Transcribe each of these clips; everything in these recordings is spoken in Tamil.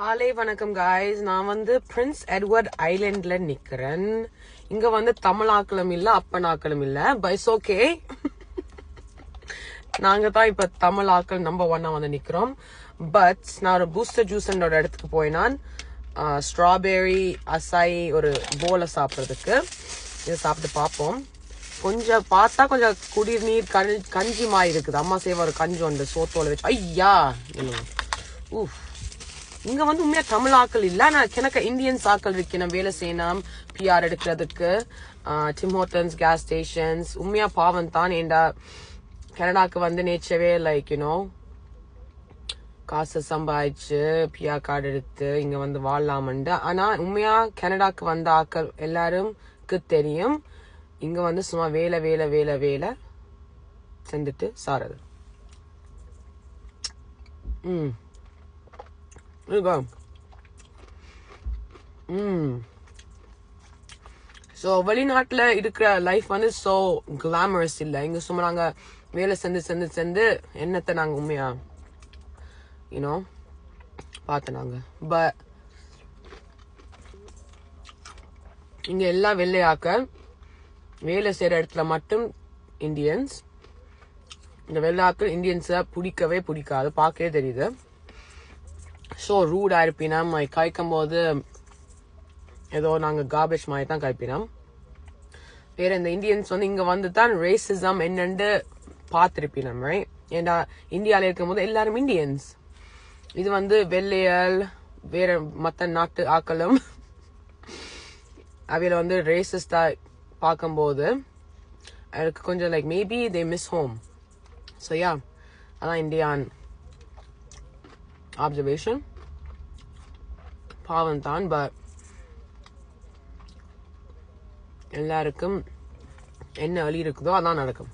காலை வணக்கம் காய்ஸ். நான் வந்து பிரின்ஸ் எட்வர்ட் ஐலண்ட்ல நிக்கிறேன். இங்க வந்து தமிழாக்களும் இல்ல அப்பனாக்களும் இல்ல, பட் இட்ஸ் ஓகே. நாங்க தான் இப்ப தமிழாக்கள் நம்பர் 1 வந்து நிக்கிறோம். பட் நான் ஒரு பூஸ்டர் ஜூஸ்ன்ற இடத்துக்கு போய் நான் ஸ்ட்ராபெரி அசாயி ஒரு போல சாப்பிட்றதுக்கு இதை சாப்பிட்டு பார்ப்போம். கொஞ்சம் பார்த்தா கொஞ்சம் குடிநீர் கஞ்சி மாதிரி இருக்குது. அம்மா சேவ ஒரு கஞ்சி ஒன்று சோத்தோல வச்சு ஐயா ஊஃப். இங்க வந்து உண்மையா தமிழ் ஆக்கள் இல்ல, நான் எனக்கு இந்தியன்ஸ் ஆக்கள் இருக்கணும் வேலை செய்யணும், பிஆர் எடுக்கிறதுக்கு. டிம் ஹோட்டன்ஸ் கேஸ் ஸ்டேஷன்ஸ் உண்மையா பாவம் தான். ஏண்டா கனடாக்கு வந்து நேச்சவே லைக் காசு சம்பாதிச்சு பிஆர் கார்டு எடுத்து இங்க வந்து வாழலாமண்டு. ஆனா உண்மையா கனடாக்கு வந்த ஆக்கள் எல்லாரும்க்கு தெரியும் இங்க வந்து சும்மா வேலை வேலை வேலை வேலை செஞ்சுட்டு சாரது. ஸோ வெளிநாட்டுல இருக்கிற லைஃப் வந்து ஸோ கிளாமரஸ் இல்லை. இங்க சும்மா நாங்க வேலை செஞ்சு என்னத்தை நாங்க உண்மையா பார்த்து நாங்க. பட் இங்க எல்லா வெள்ளையாக்க வேலை செய்யற இடத்துல மட்டும் இந்தியன்ஸ். இந்த வெள்ளாக்கள் இந்தியன்ஸை பிடிக்கவே பிடிக்காது, பார்க்கவே தெரியுது. ஸோ ரூடா இருப்பினோம், காய்க்கும் போது ஏதோ நாங்க கார்பேஜ் மாதிரி தான் காய்ப்பினோம். வேற இந்த இந்தியன்ஸ் வந்து இங்க வந்து தான் ரேசிசம் என்னன்னு பார்த்திருப்பினோம், ரைட்? ஏன்னா இந்தியாவில இருக்கும் போது எல்லாரும் இந்தியன்ஸ். இது வந்து வெள்ளையல் வேற மற்ற நாட்டு ஆக்களும் அவையில வந்து ரேசிஸ்டா பார்க்கும்போது எனக்கு கொஞ்சம் like maybe they miss home. So yeah, அதான் இந்தியான் ஆப்சர்வேஷன். பாவம் தான், பட் எல்லாருக்கும் என்ன வழி இருக்குதோ அதான் நடக்கும்.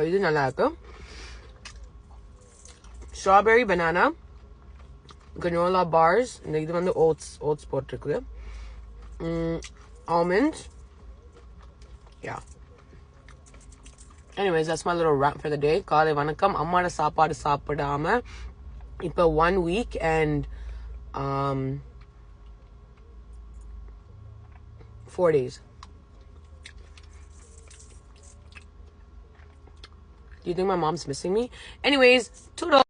இது நல்லா இருக்கு. Strawberry banana granola bars. இது வந்து ஓட்ஸ் போட்டிருக்குது. Almonds. Yeah. Anyways, that's my little wrap for the day. காலை வணக்கம். அம்மாட சாப்பாடு சாப்பிடாம இப்ப 1 week and 4 days. Do you think my mom's missing me? Anyways, toodles.